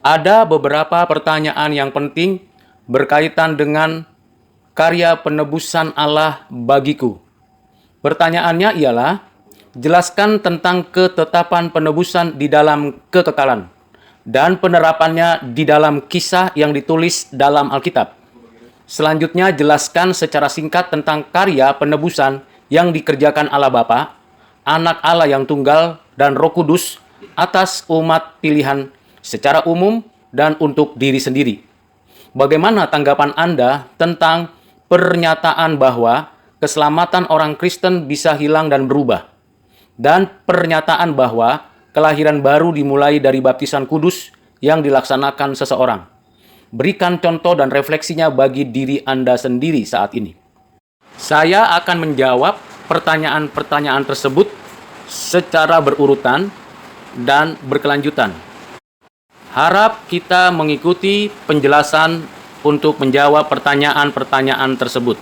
Ada beberapa pertanyaan yang penting berkaitan dengan karya penebusan Allah bagiku. Pertanyaannya ialah, jelaskan tentang ketetapan penebusan di dalam kekekalan dan penerapannya di dalam kisah yang ditulis dalam Alkitab. Selanjutnya, jelaskan secara singkat tentang karya penebusan yang dikerjakan Allah Bapa, Anak Allah yang tunggal, dan Roh Kudus atas umat pilihan secara umum dan untuk diri sendiri. Bagaimana tanggapan Anda tentang pernyataan bahwa keselamatan orang Kristen bisa hilang dan berubah, dan pernyataan bahwa kelahiran baru dimulai dari baptisan kudus yang dilaksanakan seseorang? Berikan contoh dan refleksinya bagi diri Anda sendiri saat ini. Saya akan menjawab pertanyaan-pertanyaan tersebut secara berurutan dan berkelanjutan. Harap kita mengikuti penjelasan untuk menjawab pertanyaan-pertanyaan tersebut.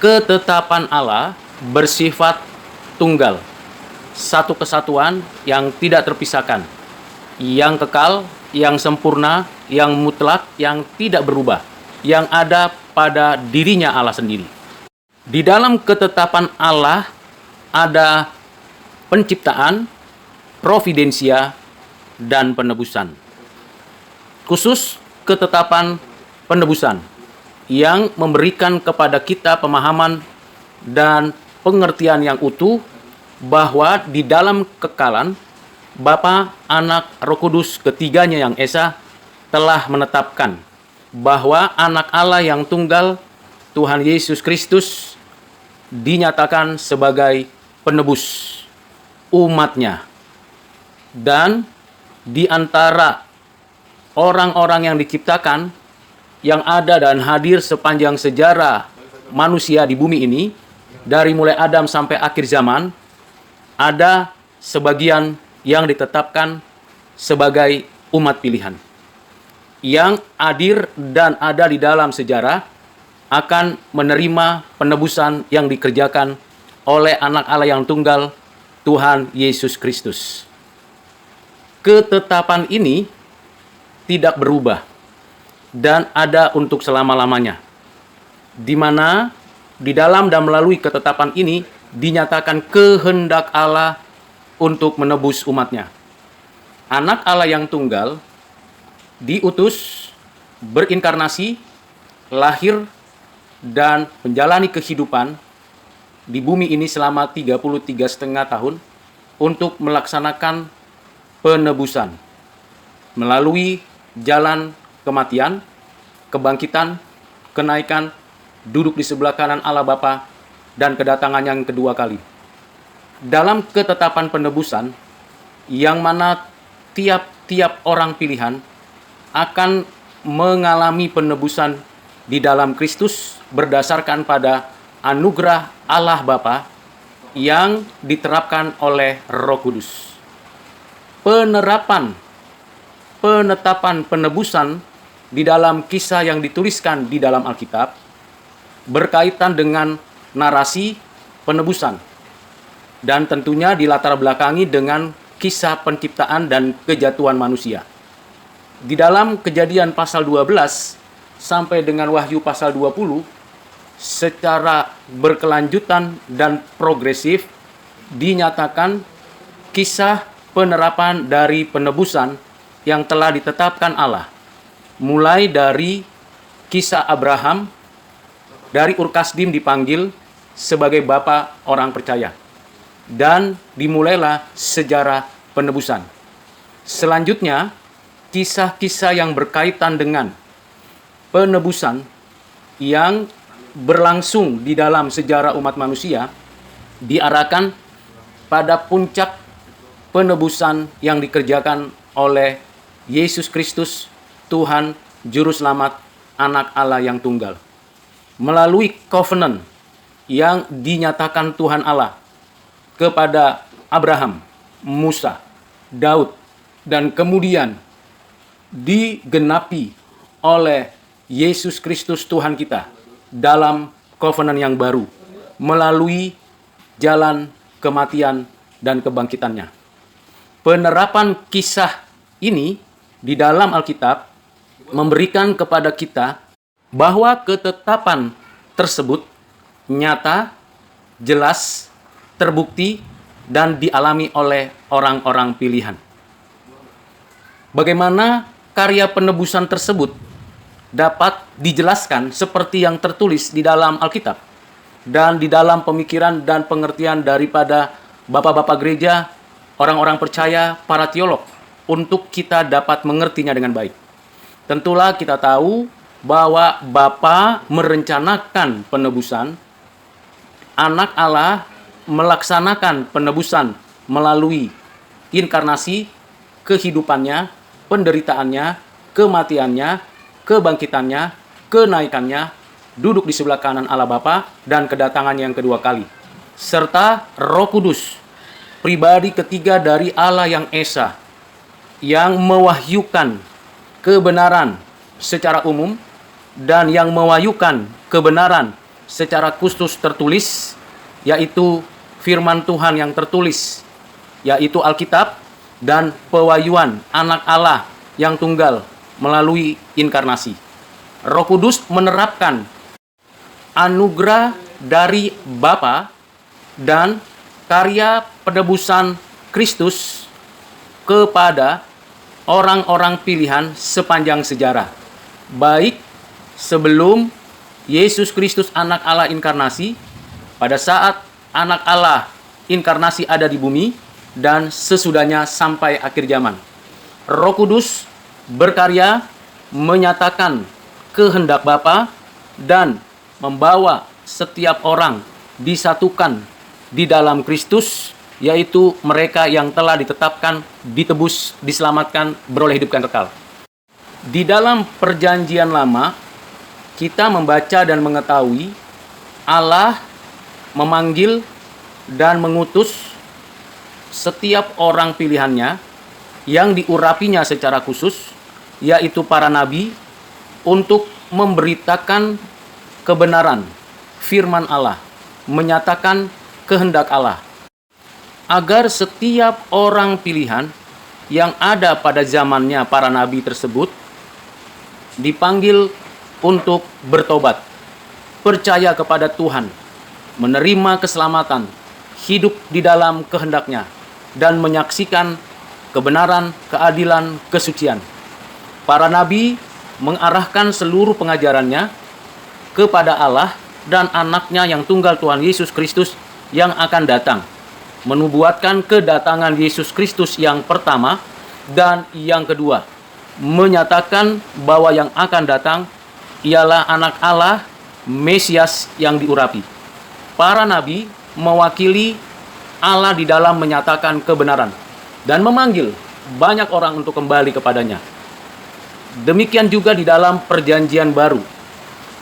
Ketetapan Allah bersifat tunggal, satu kesatuan yang tidak terpisahkan, yang kekal, yang sempurna, yang mutlak, yang tidak berubah, yang ada pada dirinya Allah sendiri. Di dalam ketetapan Allah ada penciptaan, providensia, dan penebusan. Khusus ketetapan penebusan yang memberikan kepada kita pemahaman dan pengertian yang utuh bahwa di dalam kekalan Bapa, Anak, Roh Kudus, ketiganya yang esa telah menetapkan bahwa Anak Allah yang tunggal, Tuhan Yesus Kristus, dinyatakan sebagai penebus umatnya. Dan di antara orang-orang yang diciptakan, yang ada dan hadir sepanjang sejarah manusia di bumi ini, dari mulai Adam sampai akhir zaman, ada sebagian yang ditetapkan sebagai umat pilihan, yang hadir dan ada di dalam sejarah akan menerima penebusan yang dikerjakan oleh Anak Allah yang tunggal, Tuhan Yesus Kristus. Ketetapan ini tidak berubah dan ada untuk selama-lamanya, di mana di dalam dan melalui ketetapan ini dinyatakan kehendak Allah untuk menebus umatnya. Anak Allah yang tunggal diutus, berinkarnasi, lahir, dan menjalani kehidupan di bumi ini selama 33,5 tahun untuk melaksanakan penebusan melalui jalan kematian, kebangkitan, kenaikan, duduk di sebelah kanan Allah Bapa, dan kedatangan yang kedua kali. Dalam ketetapan penebusan, yang mana tiap-tiap orang pilihan akan mengalami penebusan di dalam Kristus berdasarkan pada anugerah Allah Bapa yang diterapkan oleh Roh Kudus. Penetapan penebusan di dalam kisah yang dituliskan di dalam Alkitab berkaitan dengan narasi penebusan, dan tentunya dilatar belakangi dengan kisah penciptaan dan kejatuhan manusia. Di dalam Kejadian pasal 12 sampai dengan Wahyu pasal 20, secara berkelanjutan dan progresif dinyatakan kisah penerapan dari penebusan yang telah ditetapkan Allah, mulai dari kisah Abraham, dari Ur Kasdim dipanggil sebagai bapa orang percaya, dan dimulailah sejarah penebusan. Selanjutnya, kisah-kisah yang berkaitan dengan penebusan yang berlangsung di dalam sejarah umat manusia diarahkan pada puncak penebusan yang dikerjakan oleh Yesus Kristus, Tuhan Juru Selamat, Anak Allah yang tunggal, melalui covenant yang dinyatakan Tuhan Allah kepada Abraham, Musa, Daud, dan kemudian digenapi oleh Yesus Kristus Tuhan kita dalam covenant yang baru melalui jalan kematian dan kebangkitannya. Penerapan kisah ini di dalam Alkitab memberikan kepada kita bahwa ketetapan tersebut nyata, jelas, terbukti, dan dialami oleh orang-orang pilihan. Bagaimana karya penebusan tersebut dapat dijelaskan seperti yang tertulis di dalam Alkitab dan di dalam pemikiran dan pengertian daripada bapak-bapak gereja, orang-orang percaya, para teolog, untuk kita dapat mengertinya dengan baik. Tentulah kita tahu bahwa Bapa merencanakan penebusan, Anak Allah melaksanakan penebusan melalui inkarnasi, kehidupannya, penderitaannya, kematiannya, kebangkitannya, kenaikannya, duduk di sebelah kanan Allah Bapa, dan kedatangannya yang kedua kali. Serta Roh Kudus, pribadi ketiga dari Allah yang Esa, yang mewahyukan kebenaran secara umum dan yang mewahyukan kebenaran secara khusus tertulis, yaitu firman Tuhan yang tertulis, yaitu Alkitab, dan pewahyuan Anak Allah yang tunggal melalui inkarnasi. Roh Kudus menerapkan anugerah dari Bapa dan karya penebusan Kristus kepada orang-orang pilihan sepanjang sejarah, baik sebelum Yesus Kristus Anak Allah inkarnasi, pada saat Anak Allah inkarnasi ada di bumi, dan sesudahnya sampai akhir zaman. Roh Kudus berkarya menyatakan kehendak Bapa dan membawa setiap orang disatukan di dalam Kristus, yaitu mereka yang telah ditetapkan, ditebus, diselamatkan, beroleh hidup yang kekal. Di dalam Perjanjian Lama, kita membaca dan mengetahui Allah memanggil dan mengutus setiap orang pilihannya yang diurapinya secara khusus, yaitu para nabi, untuk memberitakan kebenaran firman Allah, menyatakan kehendak Allah, agar setiap orang pilihan yang ada pada zamannya para nabi tersebut dipanggil untuk bertobat, percaya kepada Tuhan, menerima keselamatan, hidup di dalam kehendaknya, dan menyaksikan kebenaran, keadilan, kesucian. Para nabi mengarahkan seluruh pengajarannya kepada Allah dan anaknya yang tunggal, Tuhan Yesus Kristus, yang akan datang, menubuatkan kedatangan Yesus Kristus yang pertama dan yang kedua, menyatakan bahwa yang akan datang ialah Anak Allah, Mesias yang diurapi. Para nabi mewakili Allah di dalam menyatakan kebenaran dan memanggil banyak orang untuk kembali kepadanya. Demikian juga di dalam Perjanjian Baru.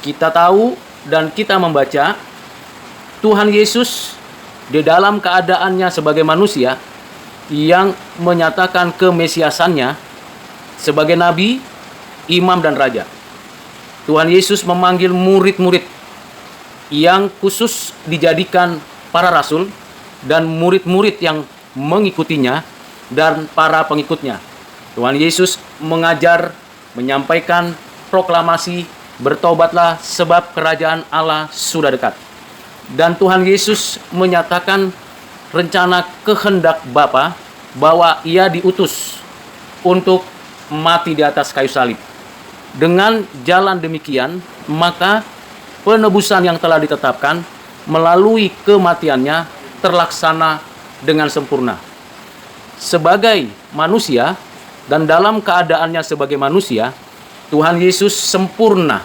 Kita tahu dan kita membaca Tuhan Yesus di dalam keadaannya sebagai manusia yang menyatakan kemesiasannya sebagai nabi, imam, dan raja. Tuhan Yesus memanggil murid-murid yang khusus dijadikan para rasul dan murid-murid yang mengikutinya dan para pengikutnya. Tuhan Yesus mengajar, menyampaikan proklamasi, bertobatlah sebab kerajaan Allah sudah dekat. Dan Tuhan Yesus menyatakan rencana kehendak Bapa bahwa ia diutus untuk mati di atas kayu salib. Dengan jalan demikian, maka penebusan yang telah ditetapkan melalui kematiannya terlaksana dengan sempurna. Sebagai manusia dan dalam keadaannya sebagai manusia, Tuhan Yesus sempurna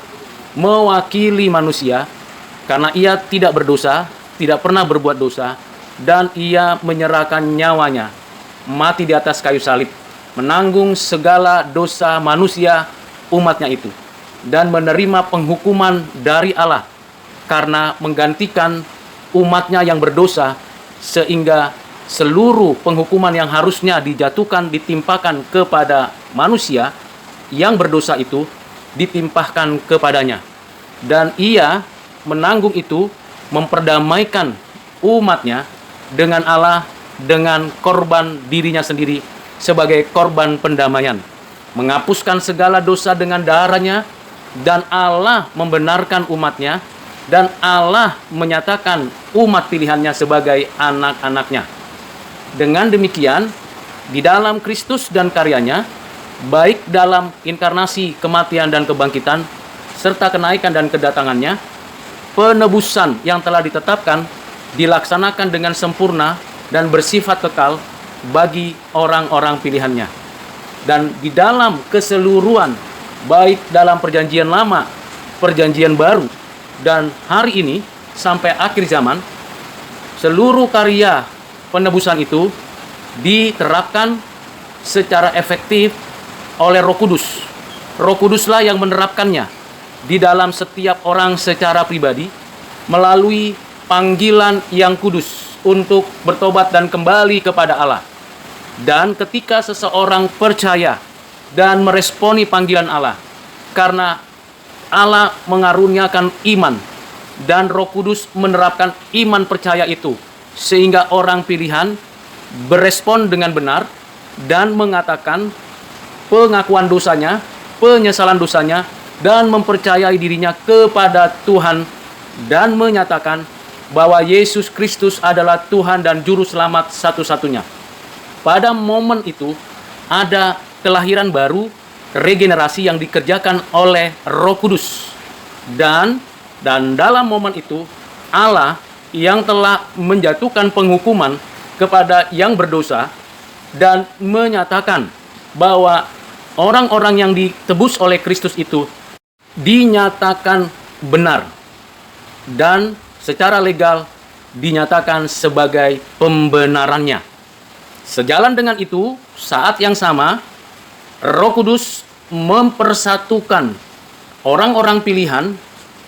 mewakili manusia karena ia tidak berdosa, tidak pernah berbuat dosa, dan ia menyerahkan nyawanya mati di atas kayu salib, menanggung segala dosa manusia umatnya itu, dan menerima penghukuman dari Allah karena menggantikan umatnya yang berdosa, sehingga seluruh penghukuman yang harusnya dijatuhkan, ditimpakan kepada manusia yang berdosa itu, ditimpahkan kepadanya. Dan ia menanggung itu, memperdamaikan umatnya dengan Allah dengan korban dirinya sendiri sebagai korban pendamaian, menghapuskan segala dosa dengan darahnya, dan Allah membenarkan umatnya, dan Allah menyatakan umat pilihannya sebagai anak-anaknya. Dengan demikian, di dalam Kristus dan karyanya, baik dalam inkarnasi, kematian dan kebangkitan, serta kenaikan dan kedatangannya, penebusan yang telah ditetapkan dilaksanakan dengan sempurna dan bersifat kekal bagi orang-orang pilihannya. Dan di dalam keseluruhan, baik dalam perjanjian lama, perjanjian baru, dan hari ini sampai akhir zaman, seluruh karya penebusan itu diterapkan secara efektif oleh Roh Kudus. Roh Kuduslah yang menerapkannya di dalam setiap orang secara pribadi melalui panggilan yang kudus untuk bertobat dan kembali kepada Allah. Dan ketika seseorang percaya dan meresponi panggilan Allah, karena Allah mengaruniakan iman dan Roh Kudus menerapkan iman percaya itu, sehingga orang pilihan berespon dengan benar dan mengatakan pengakuan dosanya, penyesalan dosanya, dan mempercayai dirinya kepada Tuhan, dan menyatakan bahwa Yesus Kristus adalah Tuhan dan Juru Selamat satu-satunya. Pada momen itu ada kelahiran baru, regenerasi yang dikerjakan oleh Roh Kudus. Dan dalam momen itu Allah yang telah menjatuhkan penghukuman kepada yang berdosa dan menyatakan bahwa orang-orang yang ditebus oleh Kristus itu dinyatakan benar dan secara legal dinyatakan sebagai pembenarannya. Sejalan dengan itu, saat yang sama, Roh Kudus mempersatukan orang-orang pilihan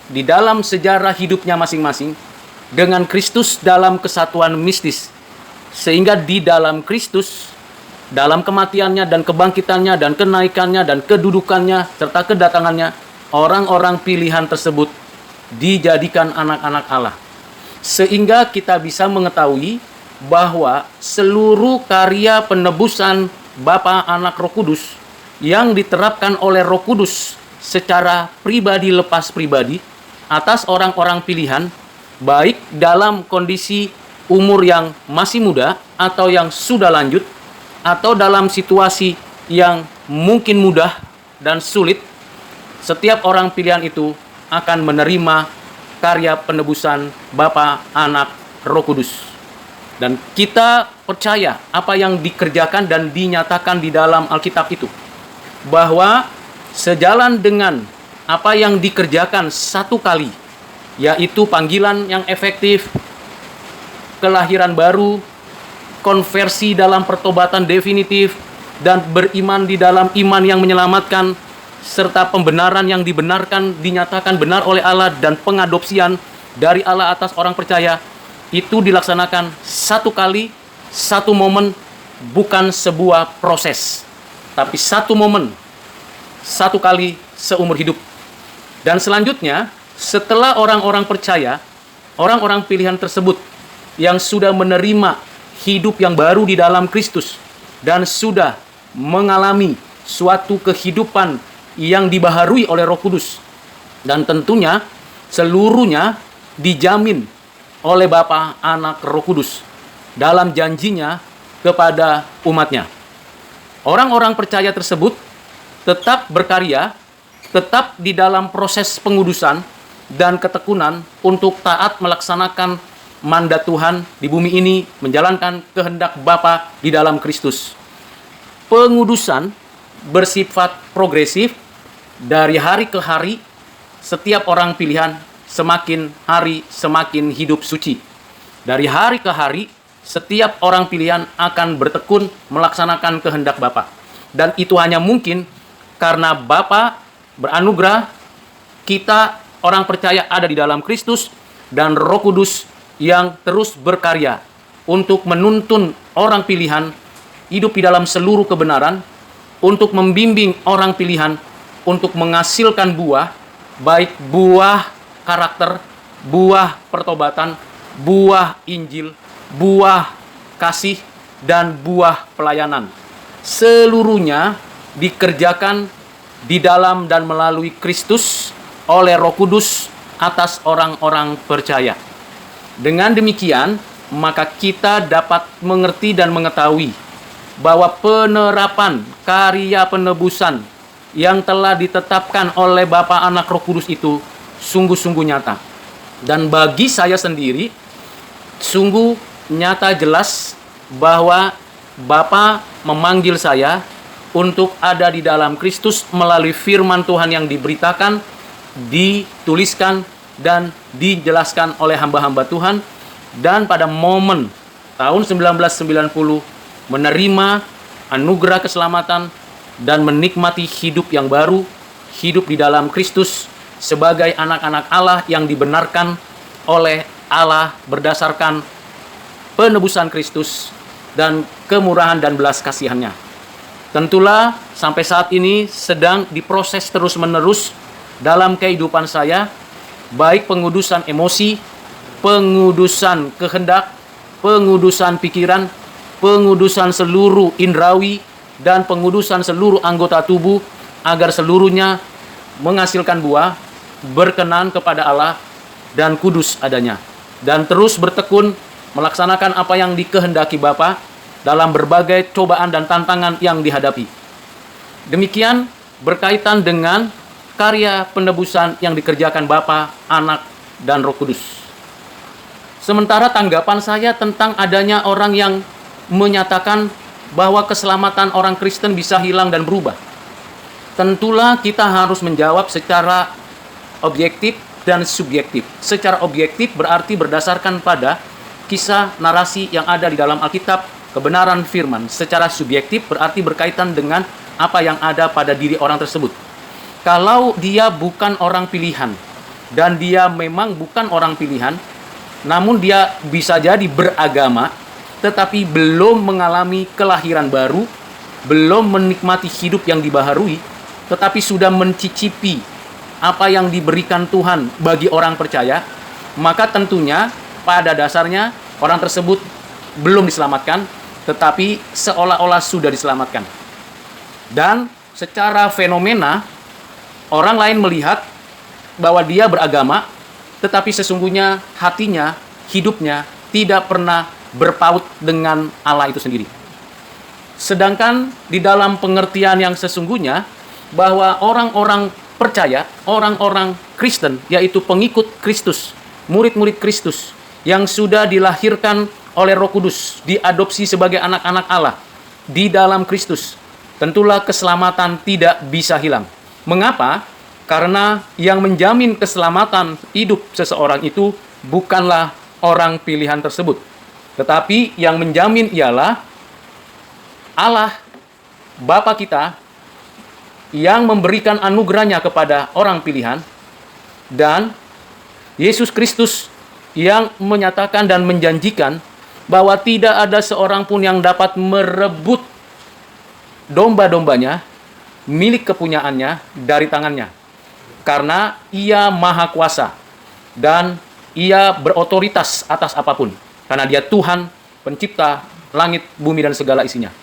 di dalam sejarah hidupnya masing-masing dengan Kristus dalam kesatuan mistis. Sehingga di dalam Kristus, dalam kematiannya dan kebangkitannya dan kenaikannya dan kedudukannya serta kedatangannya, orang-orang pilihan tersebut dijadikan anak-anak Allah. Sehingga kita bisa mengetahui bahwa seluruh karya penebusan Bapa, Anak, Roh Kudus yang diterapkan oleh Roh Kudus secara pribadi lepas pribadi atas orang-orang pilihan, baik dalam kondisi umur yang masih muda atau yang sudah lanjut, atau dalam situasi yang mungkin mudah dan sulit, setiap orang pilihan itu akan menerima karya penebusan Bapa, Anak, Roh Kudus. Dan kita percaya apa yang dikerjakan dan dinyatakan di dalam Alkitab itu, bahwa sejalan dengan apa yang dikerjakan satu kali, yaitu panggilan yang efektif, kelahiran baru, konversi dalam pertobatan definitif, dan beriman di dalam iman yang menyelamatkan, serta pembenaran yang dibenarkan, dinyatakan benar oleh Allah, dan pengadopsian dari Allah atas orang percaya, itu dilaksanakan satu kali, satu momen, bukan sebuah proses, tapi satu momen, satu kali seumur hidup. Dan selanjutnya, setelah orang-orang percaya, orang-orang pilihan tersebut yang sudah menerima hidup yang baru di dalam Kristus dan sudah mengalami suatu kehidupan yang dibaharui oleh Roh Kudus, dan tentunya seluruhnya dijamin oleh Bapa, Anak, Roh Kudus dalam janjinya kepada umatnya. Orang-orang percaya tersebut tetap berkarya, tetap di dalam proses pengudusan dan ketekunan untuk taat melaksanakan mandat Tuhan di bumi ini, menjalankan kehendak Bapa di dalam Kristus. Pengudusan bersifat progresif. Dari hari ke hari, setiap orang pilihan semakin hari semakin hidup suci. Dari hari ke hari, setiap orang pilihan akan bertekun melaksanakan kehendak Bapa. Dan itu hanya mungkin karena Bapa beranugerah, kita orang percaya ada di dalam Kristus, dan Roh Kudus yang terus berkarya untuk menuntun orang pilihan hidup di dalam seluruh kebenaran, untuk membimbing orang pilihan untuk menghasilkan buah, baik buah karakter, buah pertobatan, buah Injil, buah kasih, dan buah pelayanan. seluruhnya dikerjakan di dalam dan melalui Kristus oleh Roh Kudus atas orang-orang percaya. Dengan demikian, maka kita dapat mengerti dan mengetahui bahwa penerapan karya penebusan yang telah ditetapkan oleh Bapa, Anak, Roh Kudus itu sungguh-sungguh nyata. Dan bagi saya sendiri, sungguh nyata jelas bahwa Bapa memanggil saya untuk ada di dalam Kristus melalui firman Tuhan yang diberitakan, dituliskan, dan dijelaskan oleh hamba-hamba Tuhan. Dan pada momen tahun 1990 menerima anugerah keselamatan dan menikmati hidup yang baru, hidup di dalam Kristus sebagai anak-anak Allah yang dibenarkan oleh Allah berdasarkan penebusan Kristus dan kemurahan dan belas kasihannya. Tentulah sampai saat ini sedang diproses terus-menerus dalam kehidupan saya, baik pengudusan emosi, pengudusan kehendak, pengudusan pikiran, pengudusan seluruh indrawi, dan pengudusan seluruh anggota tubuh agar seluruhnya menghasilkan buah, berkenan kepada Allah, dan kudus adanya. Dan terus bertekun melaksanakan apa yang dikehendaki Bapa dalam berbagai cobaan dan tantangan yang dihadapi. Demikian berkaitan dengan karya penebusan yang dikerjakan Bapa, Anak, dan Roh Kudus. Sementara tanggapan saya tentang adanya orang yang menyatakan bahwa keselamatan orang Kristen bisa hilang dan berubah. Tentulah kita harus menjawab secara objektif dan subjektif. Secara objektif berarti berdasarkan pada kisah narasi yang ada di dalam Alkitab, kebenaran firman. Secara subjektif berarti berkaitan dengan apa yang ada pada diri orang tersebut. Kalau dia bukan orang pilihan, dan dia memang bukan orang pilihan, namun dia bisa jadi beragama, tetapi belum mengalami kelahiran baru, belum menikmati hidup yang dibaharui, tetapi sudah mencicipi apa yang diberikan Tuhan bagi orang percaya, maka tentunya pada dasarnya orang tersebut belum diselamatkan, tetapi seolah-olah sudah diselamatkan. Dan secara fenomena, orang lain melihat bahwa dia beragama, tetapi sesungguhnya hatinya, hidupnya tidak pernah berpaut dengan Allah itu sendiri. Sedangkan di dalam pengertian yang sesungguhnya, bahwa orang-orang percaya, orang-orang Kristen, yaitu pengikut Kristus, murid-murid Kristus, yang sudah dilahirkan oleh Roh Kudus, diadopsi sebagai anak-anak Allah di dalam Kristus, tentulah keselamatan tidak bisa hilang. Mengapa? Karena yang menjamin keselamatan hidup seseorang itu bukanlah orang pilihan tersebut, tetapi yang menjamin ialah Allah, Bapa kita, yang memberikan anugerahnya kepada orang pilihan, dan Yesus Kristus yang menyatakan dan menjanjikan bahwa tidak ada seorang pun yang dapat merebut domba-dombanya, milik kepunyaannya, dari tangannya. Karena ia maha kuasa dan ia berotoritas atas apapun. Karena dia Tuhan, pencipta langit, bumi, dan segala isinya.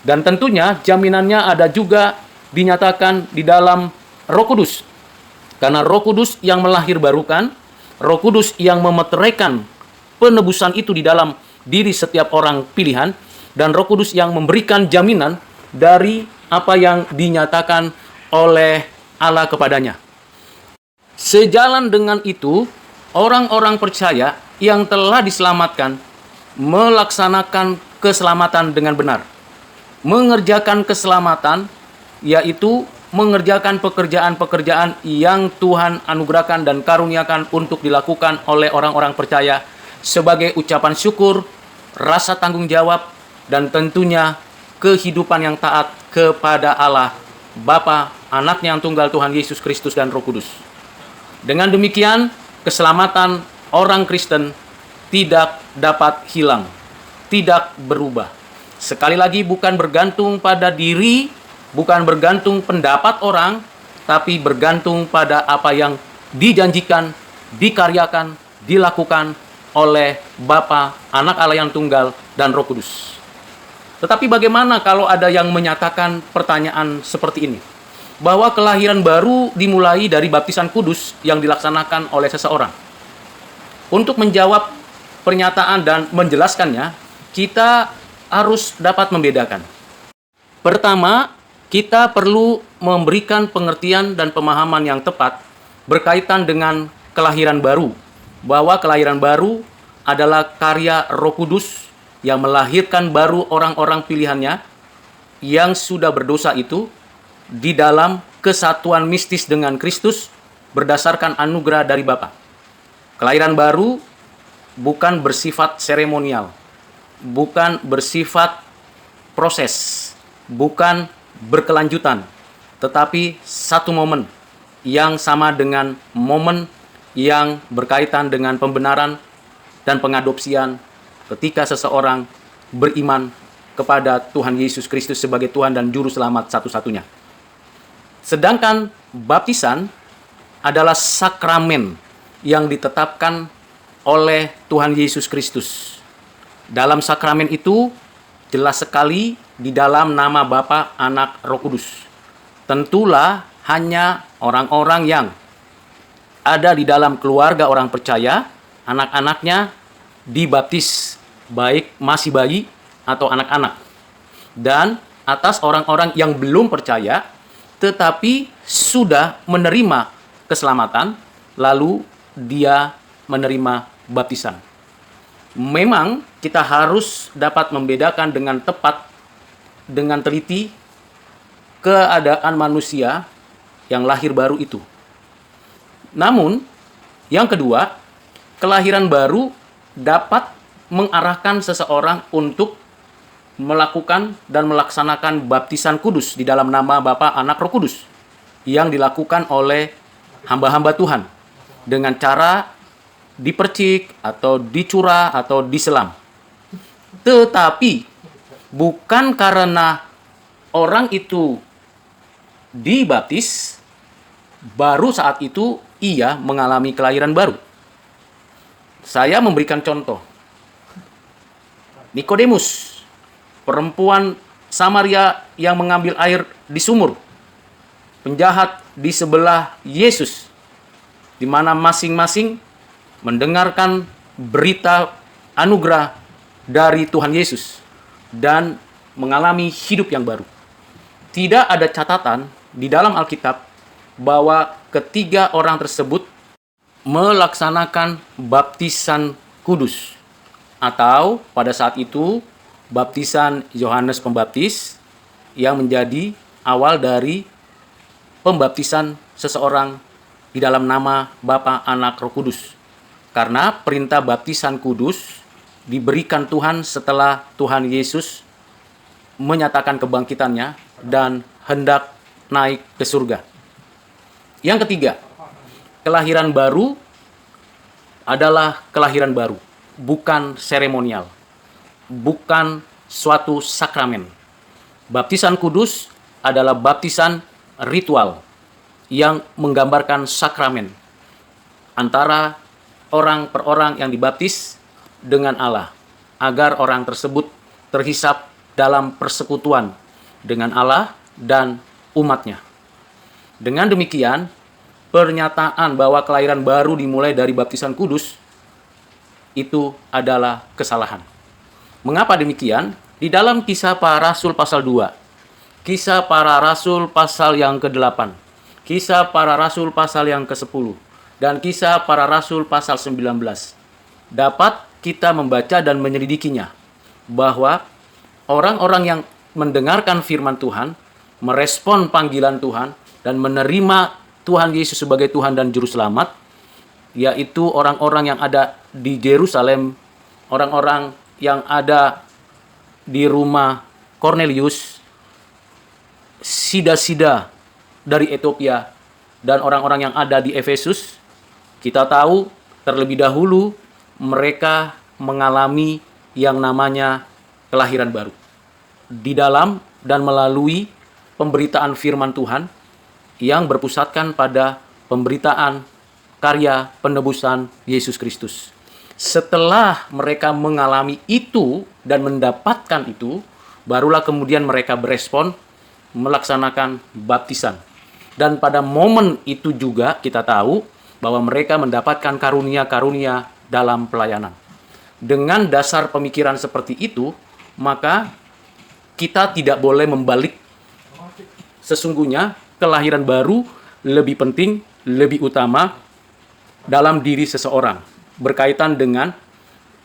Dan tentunya jaminannya ada juga dinyatakan di dalam Roh Kudus. Karena Roh Kudus yang melahirbarukan, Roh Kudus yang memeteraikan penebusan itu di dalam diri setiap orang pilihan, dan Roh Kudus yang memberikan jaminan dari apa yang dinyatakan oleh Allah kepadanya. Sejalan dengan itu, orang-orang percaya yang telah diselamatkan melaksanakan keselamatan dengan benar. Mengerjakan keselamatan, yaitu mengerjakan pekerjaan-pekerjaan yang Tuhan anugerahkan dan karuniakan untuk dilakukan oleh orang-orang percaya sebagai ucapan syukur, rasa tanggung jawab, dan tentunya kehidupan yang taat kepada Allah, Bapa, Anaknya yang tunggal, Tuhan Yesus Kristus, dan Roh Kudus. Dengan demikian, keselamatan orang Kristen tidak dapat hilang, tidak berubah. Sekali lagi, bukan bergantung pada diri, bukan bergantung pendapat orang, tapi bergantung pada apa yang dijanjikan, dikaryakan, dilakukan oleh Bapa, Anak Allah yang tunggal, dan Roh Kudus. Tetapi bagaimana kalau ada yang menyatakan pertanyaan seperti ini? Bahwa kelahiran baru dimulai dari baptisan kudus yang dilaksanakan oleh seseorang. Untuk menjawab pernyataan dan menjelaskannya, kita harus dapat membedakan. Pertama, kita perlu memberikan pengertian dan pemahaman yang tepat berkaitan dengan kelahiran baru. Bahwa kelahiran baru adalah karya Roh Kudus yang melahirkan baru orang-orang pilihannya yang sudah berdosa itu di dalam kesatuan mistis dengan Kristus berdasarkan anugerah dari Bapa. Kelahiran baru bukan bersifat seremonial, bukan bersifat proses, bukan berkelanjutan, tetapi satu momen yang sama dengan momen yang berkaitan dengan pembenaran dan pengadopsian ketika seseorang beriman kepada Tuhan Yesus Kristus sebagai Tuhan dan Juru Selamat satu-satunya. Sedangkan baptisan adalah sakramen yang ditetapkan oleh Tuhan Yesus Kristus. Dalam sakramen itu jelas sekali di dalam nama Bapa, Anak, Roh Kudus. Tentulah hanya orang-orang yang ada di dalam keluarga orang percaya, anak-anaknya dibaptis, baik masih bayi atau anak-anak. Dan atas orang-orang yang belum percaya, tetapi sudah menerima keselamatan, lalu dia menerima baptisan. Memang kita harus dapat membedakan dengan tepat, dengan teliti, keadaan manusia yang lahir baru itu. Namun, yang kedua, kelahiran baru dapat mengarahkan seseorang untuk melakukan dan melaksanakan baptisan kudus di dalam nama Bapa, Anak, Roh Kudus yang dilakukan oleh hamba-hamba Tuhan dengan cara dipercik atau dicurah atau diselam. Tetapi bukan karena orang itu dibaptis baru saat itu ia mengalami kelahiran baru. Saya memberikan contoh. Nikodemus, perempuan Samaria yang mengambil air di sumur, penjahat di sebelah Yesus, di mana masing-masing mendengarkan berita anugerah dari Tuhan Yesus dan mengalami hidup yang baru. Tidak ada catatan di dalam Alkitab bahwa ketiga orang tersebut melaksanakan baptisan kudus, atau pada saat itu baptisan Yohanes Pembaptis yang menjadi awal dari pembaptisan seseorang di dalam nama Bapa, Anak, Roh Kudus. Karena perintah baptisan kudus diberikan Tuhan setelah Tuhan Yesus menyatakan kebangkitannya dan hendak naik ke surga. Yang ketiga, kelahiran baru adalah kelahiran baru, bukan seremonial, bukan suatu sakramen. Baptisan kudus adalah baptisan ritual yang menggambarkan sakramen antara orang per orang yang dibaptis dengan Allah, agar orang tersebut terhisap dalam persekutuan dengan Allah dan umatnya. Dengan demikian, pernyataan bahwa kelahiran baru dimulai dari baptisan kudus itu adalah kesalahan. Mengapa demikian? Di dalam Kisah Para Rasul pasal 2, Kisah Para Rasul pasal yang ke-8, Kisah Para Rasul pasal yang ke-10, dan Kisah Para Rasul pasal 19, dapat kita membaca dan menyelidikinya bahwa orang-orang yang mendengarkan firman Tuhan, merespon panggilan Tuhan, dan menerima Tuhan Yesus sebagai Tuhan dan Juru Selamat, yaitu orang-orang yang ada di Yerusalem, orang-orang yang ada di rumah Cornelius, sida-sida dari Ethiopia, dan orang-orang yang ada di Efesus. Kita tahu terlebih dahulu mereka mengalami yang namanya kelahiran baru di dalam dan melalui pemberitaan firman Tuhan yang berpusatkan pada pemberitaan karya penebusan Yesus Kristus. Setelah mereka mengalami itu dan mendapatkan itu, barulah kemudian mereka berespon melaksanakan baptisan. Dan pada momen itu juga kita tahu bahwa mereka mendapatkan karunia-karunia dalam pelayanan. Dengan dasar pemikiran seperti itu, maka kita tidak boleh membalik. Sesungguhnya kelahiran baru lebih penting, lebih utama dalam diri seseorang, berkaitan dengan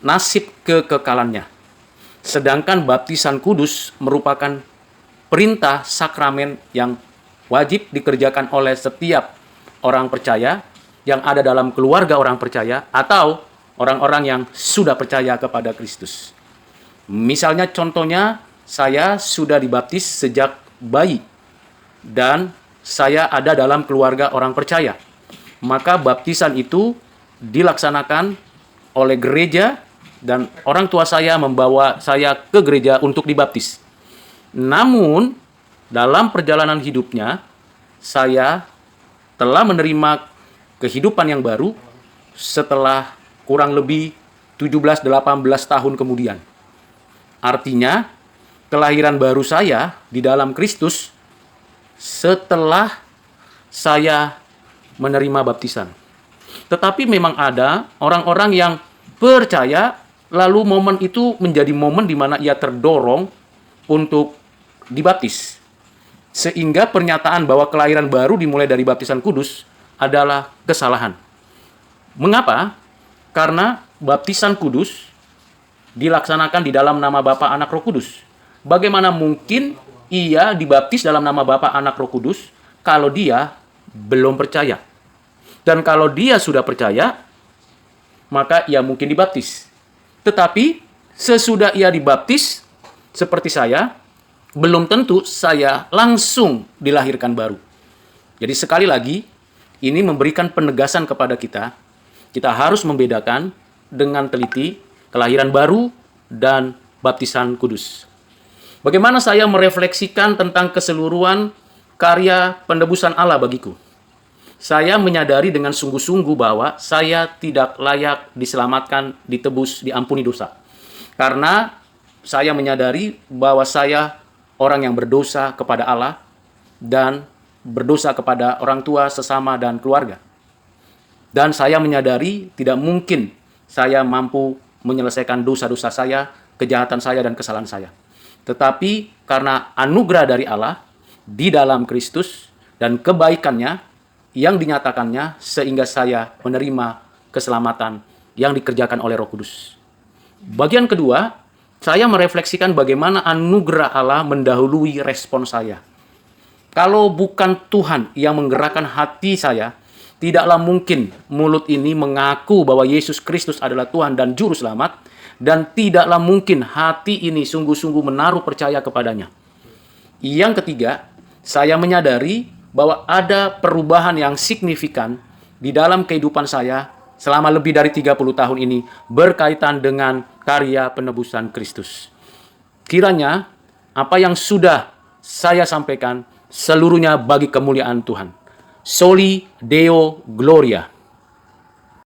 nasib kekekalannya. Sedangkan baptisan kudus merupakan perintah sakramen yang wajib dikerjakan oleh setiap orang percaya yang ada dalam keluarga orang percaya atau orang-orang yang sudah percaya kepada Kristus. Misalnya contohnya, saya sudah dibaptis sejak bayi dan saya ada dalam keluarga orang percaya. Maka baptisan itu dilaksanakan oleh gereja dan orang tua saya membawa saya ke gereja untuk dibaptis. Namun, dalam perjalanan hidupnya, saya telah menerima kehidupan yang baru setelah kurang lebih 17-18 tahun kemudian. Artinya, kelahiran baru saya di dalam Kristus setelah saya menerima baptisan. Tetapi memang ada orang-orang yang percaya, lalu momen itu menjadi momen di mana ia terdorong untuk dibaptis. Sehingga pernyataan bahwa kelahiran baru dimulai dari baptisan kudus adalah kesalahan. Mengapa? Karena baptisan kudus dilaksanakan di dalam nama Bapa, Anak, Roh Kudus. Bagaimana mungkin ia dibaptis dalam nama Bapa, Anak, Roh Kudus kalau dia belum percaya? Dan kalau dia sudah percaya, maka ia mungkin dibaptis. Tetapi sesudah ia dibaptis, seperti saya, belum tentu saya langsung dilahirkan baru. Jadi sekali lagi, ini memberikan penegasan kepada kita. Kita harus membedakan dengan teliti kelahiran baru dan baptisan kudus. Bagaimana saya merefleksikan tentang keseluruhan karya penebusan Allah bagiku? Saya menyadari dengan sungguh-sungguh bahwa saya tidak layak diselamatkan, ditebus, diampuni dosa. Karena saya menyadari bahwa saya orang yang berdosa kepada Allah dan berdosa kepada orang tua, sesama, dan keluarga. Dan saya menyadari tidak mungkin saya mampu menyelesaikan dosa-dosa saya, kejahatan saya, dan kesalahan saya. Tetapi karena anugerah dari Allah di dalam Kristus dan kebaikannya yang dinyatakannya, sehingga saya menerima keselamatan yang dikerjakan oleh Roh Kudus. Bagian kedua, saya merefleksikan bagaimana anugerah Allah mendahului respon saya. Kalau bukan Tuhan yang menggerakkan hati saya, tidaklah mungkin mulut ini mengaku bahwa Yesus Kristus adalah Tuhan dan Juru Selamat, dan tidaklah mungkin hati ini sungguh-sungguh menaruh percaya kepadanya. Yang ketiga, saya menyadari bahwa ada perubahan yang signifikan di dalam kehidupan saya selama lebih dari 30 tahun ini berkaitan dengan karya penebusan Kristus. Kiranya apa yang sudah saya sampaikan seluruhnya bagi kemuliaan Tuhan. Soli Deo Gloria.